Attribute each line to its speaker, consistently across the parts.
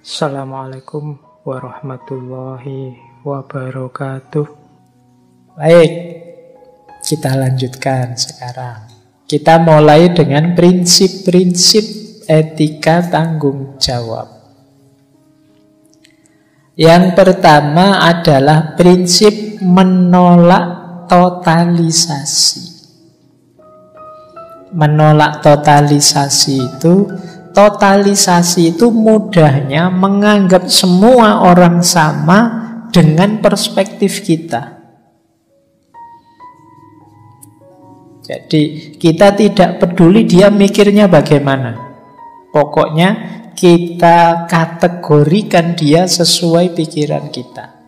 Speaker 1: Assalamualaikum warahmatullahi wabarakatuh. Baik, kita lanjutkan sekarang. Kita mulai dengan prinsip-prinsip etika tanggung jawab. Yang pertama adalah prinsip menolak totalisasi. Menolak totalisasi itu mudahnya menganggap semua orang sama dengan perspektif kita. Jadi kita tidak peduli dia mikirnya bagaimana. Pokoknya kita kategorikan dia sesuai pikiran kita.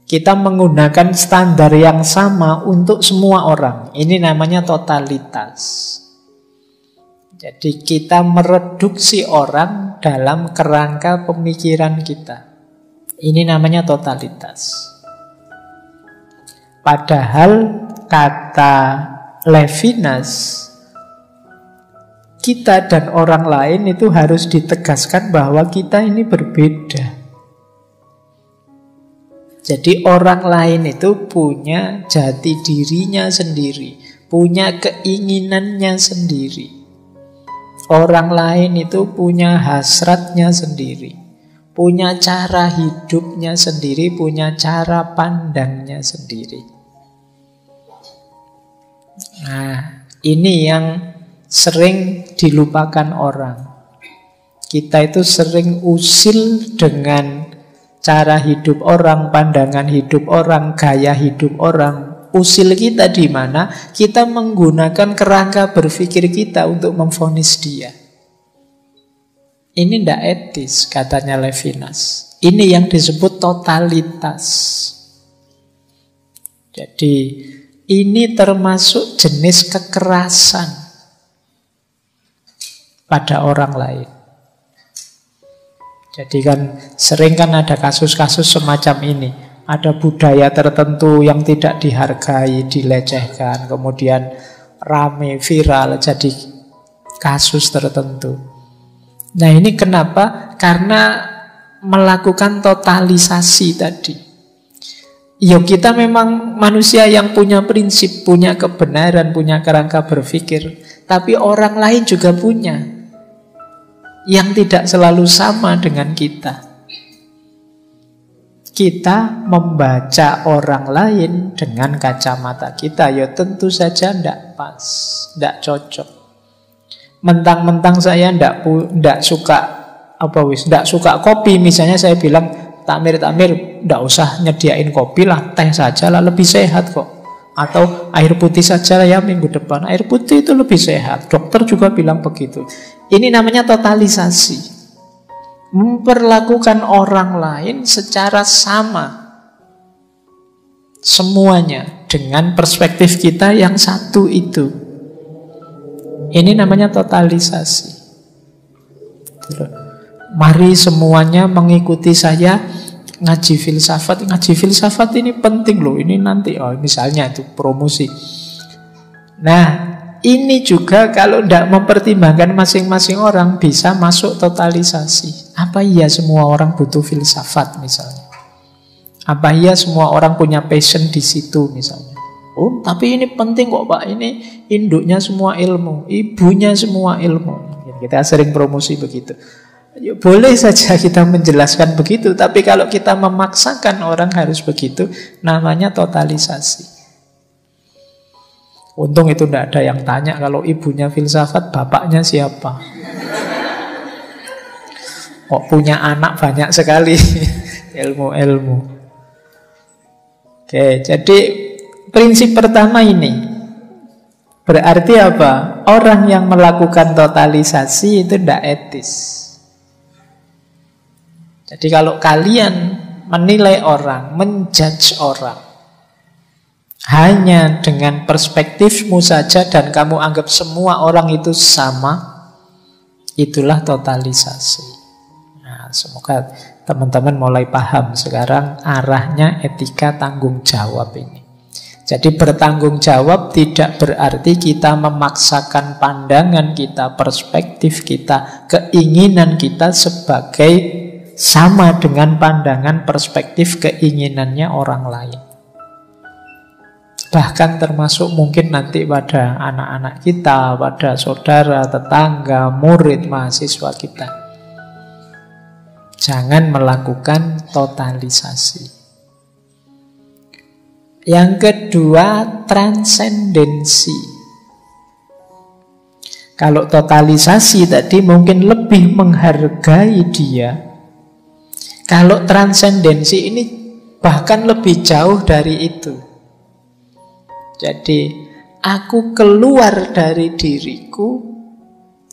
Speaker 1: Kita menggunakan standar yang sama untuk semua orang. Ini namanya totalitas. Jadi kita mereduksi orang dalam kerangka pemikiran kita. Ini namanya totalitas. Padahal kata Levinas, kita dan orang lain itu harus ditegaskan bahwa kita ini berbeda. Jadi orang lain itu punya jati dirinya sendiri, punya keinginannya sendiri. Orang lain itu punya hasratnya sendiri, punya cara hidupnya sendiri, punya cara pandangnya sendiri. Nah, ini yang sering dilupakan orang. Kita itu sering usil dengan cara hidup orang, pandangan hidup orang, gaya hidup orang. Usil kita di mana? Kita menggunakan kerangka berpikir kita untuk memvonis dia. Ini tidak etis, katanya Levinas. Ini yang disebut totalitas. Jadi ini termasuk jenis kekerasan pada orang lain. Jadi kan sering kan ada kasus-kasus semacam ini. Ada budaya tertentu yang tidak dihargai, dilecehkan, kemudian rame, viral, jadi kasus tertentu. Nah ini kenapa? Karena melakukan totalisasi tadi. Ya kita memang manusia yang punya prinsip, punya kebenaran, punya kerangka berpikir. Tapi orang lain juga punya, yang tidak selalu sama dengan kita. Kita membaca orang lain dengan kacamata kita, ya tentu saja tidak pas, tidak cocok. Mentang-mentang saya tidak suka tidak suka kopi, misalnya saya bilang takmir tidak usah nyediain kopi lah, teh saja lah lebih sehat kok. Atau air putih saja ya minggu depan, air putih itu lebih sehat. Dokter juga bilang begitu. Ini namanya totalisasi. Memperlakukan orang lain secara sama, semuanya dengan perspektif kita yang satu itu. Ini namanya totalisasi. Mari semuanya mengikuti saya ngaji filsafat. Ngaji filsafat ini penting loh. Ini nanti misalnya itu promosi. Nah ini juga kalau tidak mempertimbangkan masing-masing orang bisa masuk totalisasi. Apa iya semua orang butuh filsafat misalnya? Apa iya semua orang punya passion di situ misalnya? Oh tapi ini penting kok Pak, ini induknya semua ilmu, ibunya semua ilmu. Kita sering promosi begitu. Ya, boleh saja kita menjelaskan begitu, tapi kalau kita memaksakan orang harus begitu, namanya totalisasi. Untung itu tidak ada yang tanya kalau ibunya filsafat, bapaknya siapa? Kok punya anak banyak sekali ilmu-ilmu. Oke, jadi prinsip pertama ini berarti apa? Orang yang melakukan totalisasi itu tidak etis. Jadi kalau kalian menilai orang, menjudge orang hanya dengan perspektifmu saja dan kamu anggap semua orang itu sama, itulah totalisasi. Nah, semoga teman-teman mulai paham sekarang arahnya etika tanggung jawab ini. Jadi bertanggung jawab tidak berarti kita memaksakan pandangan kita, perspektif kita, keinginan kita sebagai sama dengan pandangan, perspektif, keinginannya orang lain. Bahkan termasuk mungkin nanti pada anak-anak kita, pada saudara, tetangga, murid, mahasiswa kita. Jangan melakukan totalisasi. Yang kedua, transendensi. Kalau totalisasi tadi mungkin lebih menghargai dia. Kalau transendensi ini bahkan lebih jauh dari itu. Jadi, aku keluar dari diriku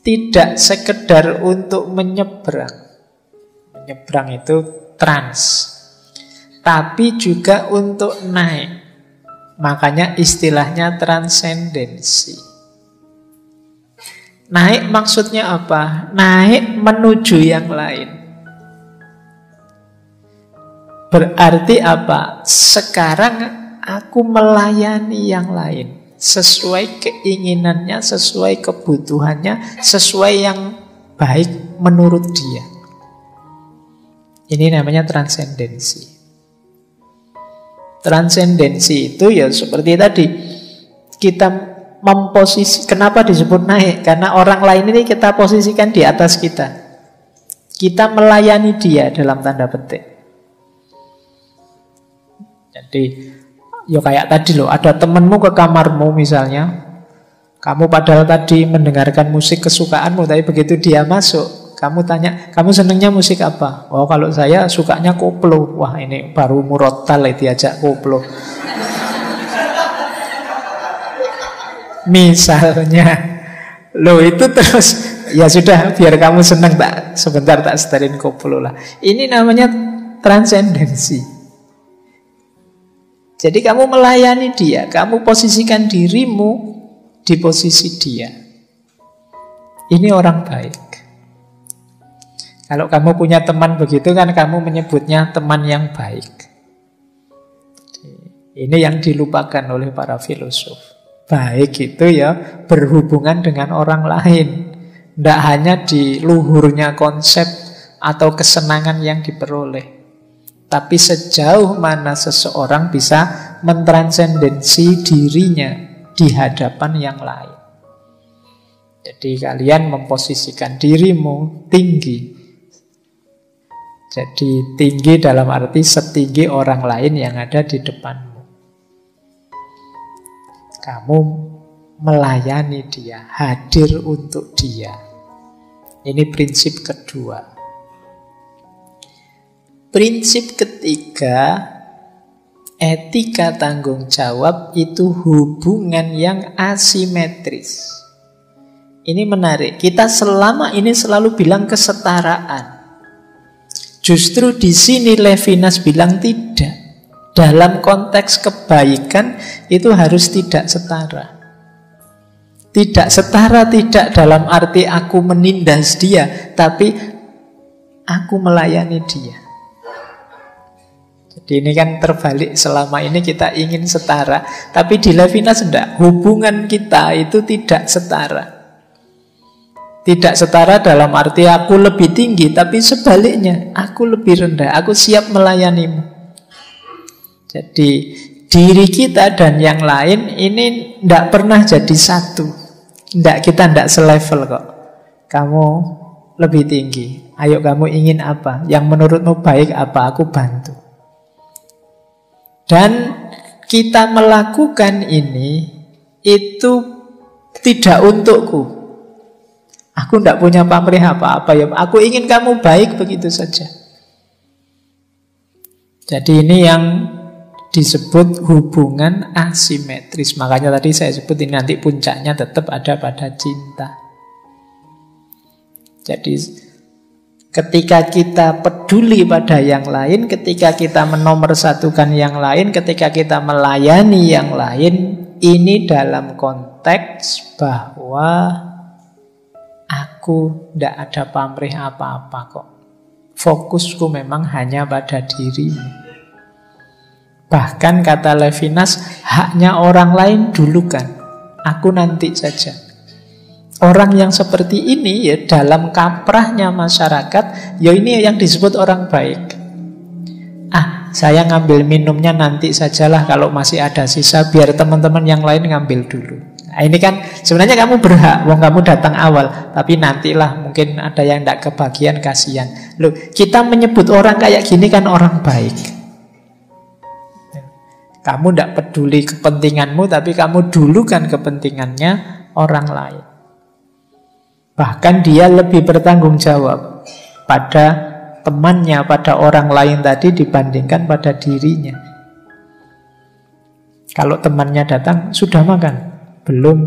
Speaker 1: tidak sekedar untuk menyeberang. Menyeberang itu trans. Tapi juga untuk naik. Makanya istilahnya transendensi. Naik maksudnya apa? Naik menuju yang lain. Berarti apa? Sekarang aku melayani yang lain sesuai keinginannya, sesuai kebutuhannya, sesuai yang baik menurut dia. Ini namanya transendensi. Transendensi itu ya seperti tadi, kita memposisi. Kenapa disebut naik? Karena orang lain ini kita posisikan di atas kita. Kita melayani dia dalam tanda petik. Jadi ya kayak tadi loh, ada temenmu ke kamarmu misalnya, kamu padahal tadi mendengarkan musik kesukaanmu, tapi begitu dia masuk, kamu tanya, kamu senengnya musik apa? Oh kalau saya sukanya koplo. Wah ini baru murotal diajak koplo. Misalnya, loh itu terus, ya sudah biar kamu seneng, tak sebentar tak setelin koplo lah. Ini namanya transendensi. Jadi kamu melayani dia, kamu posisikan dirimu di posisi dia. Ini orang baik. Kalau kamu punya teman begitu kan kamu menyebutnya teman yang baik. Ini yang dilupakan oleh para filosof. Baik itu ya berhubungan dengan orang lain. Tidak hanya di luhurnya konsep atau kesenangan yang diperoleh. Tapi sejauh mana seseorang bisa mentransendensi dirinya di hadapan yang lain. Jadi kalian memposisikan dirimu tinggi. Jadi tinggi dalam arti setinggi orang lain yang ada di depanmu. Kamu melayani dia, hadir untuk dia. Ini prinsip kedua. Prinsip ketiga, etika tanggung jawab itu hubungan yang asimetris. Ini menarik. Kita selama ini selalu bilang kesetaraan. Justru di sini Levinas bilang tidak. Dalam konteks kebaikan itu harus tidak setara. Tidak setara tidak dalam arti aku menindas dia, tapi aku melayani dia. Jadi ini kan terbalik, selama ini kita ingin setara, tapi di Levinas tidak. Hubungan kita itu tidak setara. Tidak setara dalam arti aku lebih tinggi, tapi sebaliknya aku lebih rendah, aku siap melayanimu. Jadi diri kita dan yang lain ini tidak pernah jadi satu. Kita tidak selevel kok. Kamu lebih tinggi, ayo kamu ingin apa? Yang menurutmu baik apa? Aku bantu. Dan kita melakukan ini itu tidak untukku. Aku tidak punya pamrih apa-apa ya. Aku ingin kamu baik begitu saja. Jadi ini yang disebut hubungan asimetris. Makanya tadi saya sebut ini nanti puncaknya tetap ada pada cinta. Jadi ketika kita peduli pada yang lain, ketika kita menomorsatukan yang lain, ketika kita melayani yang lain, ini dalam konteks bahwa aku tidak ada pamrih apa-apa kok. Fokusku memang hanya pada dirimu. Bahkan kata Levinas, haknya orang lain dulukan, aku nanti saja. Orang yang seperti ini ya dalam kaprahnya masyarakat, ya ini yang disebut orang baik. Saya ngambil minumnya nanti sajalah, kalau masih ada sisa biar teman-teman yang lain ngambil dulu. Nah, ini kan sebenarnya kamu berhak, wong kamu datang awal, tapi nantilah mungkin ada yang tidak kebagian, kasihan. Loh, kita menyebut orang kayak gini kan orang baik. Kamu tidak peduli kepentinganmu, tapi kamu dulukan kepentingannya orang lain. Bahkan dia lebih bertanggung jawab pada temannya, pada orang lain tadi dibandingkan pada dirinya. Kalau temannya datang, sudah makan? Belum.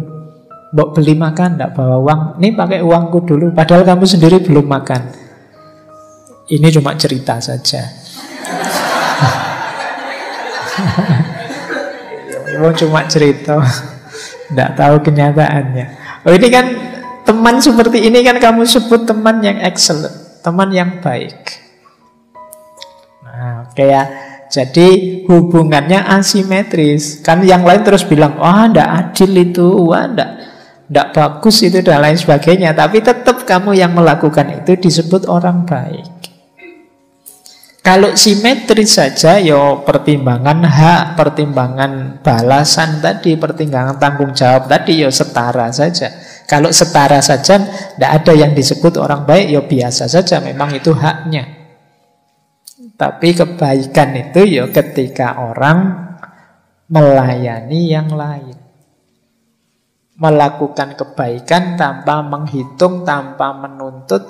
Speaker 1: Mbok beli makan, tidak bawa uang. Ini pakai uangku dulu, padahal kamu sendiri belum makan. Ini cuma cerita saja. Cuma cerita, tidak tahu kenyataannya. Oh, ini kan teman seperti ini kan kamu sebut teman yang excellent, teman yang baik. Nah, kayak jadi hubungannya asimetris. Kan yang lain terus bilang, wah tidak adil itu, wah tidak bagus itu dan lain sebagainya. Tapi tetap kamu yang melakukan itu disebut orang baik. Kalau simetris saja, yo pertimbangan hak, pertimbangan balasan tadi, pertimbangan tanggung jawab tadi, yo setara saja. Kalau setara saja, tidak ada yang disebut orang baik, yo biasa saja, memang itu haknya. Tapi kebaikan itu yo ketika orang melayani yang lain, melakukan kebaikan tanpa menghitung, tanpa menuntut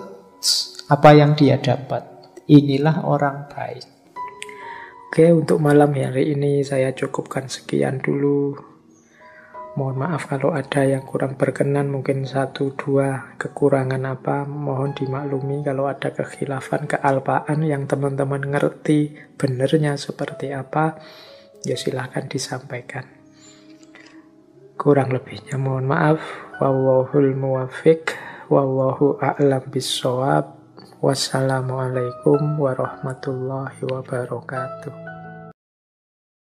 Speaker 1: apa yang dia dapat. Inilah orang baik. Oke, untuk malam hari ini saya cukupkan sekian dulu. Mohon maaf kalau ada yang kurang berkenan, mungkin 1-2 kekurangan apa, mohon dimaklumi. Kalau ada kekhilafan, kealpaan yang teman-teman ngerti benernya seperti apa, ya silahkan disampaikan. Kurang lebihnya mohon maaf. Wallahul muwaffiq, wallahu a'lam bissawab. Wassalamualaikum warahmatullahi wabarakatuh.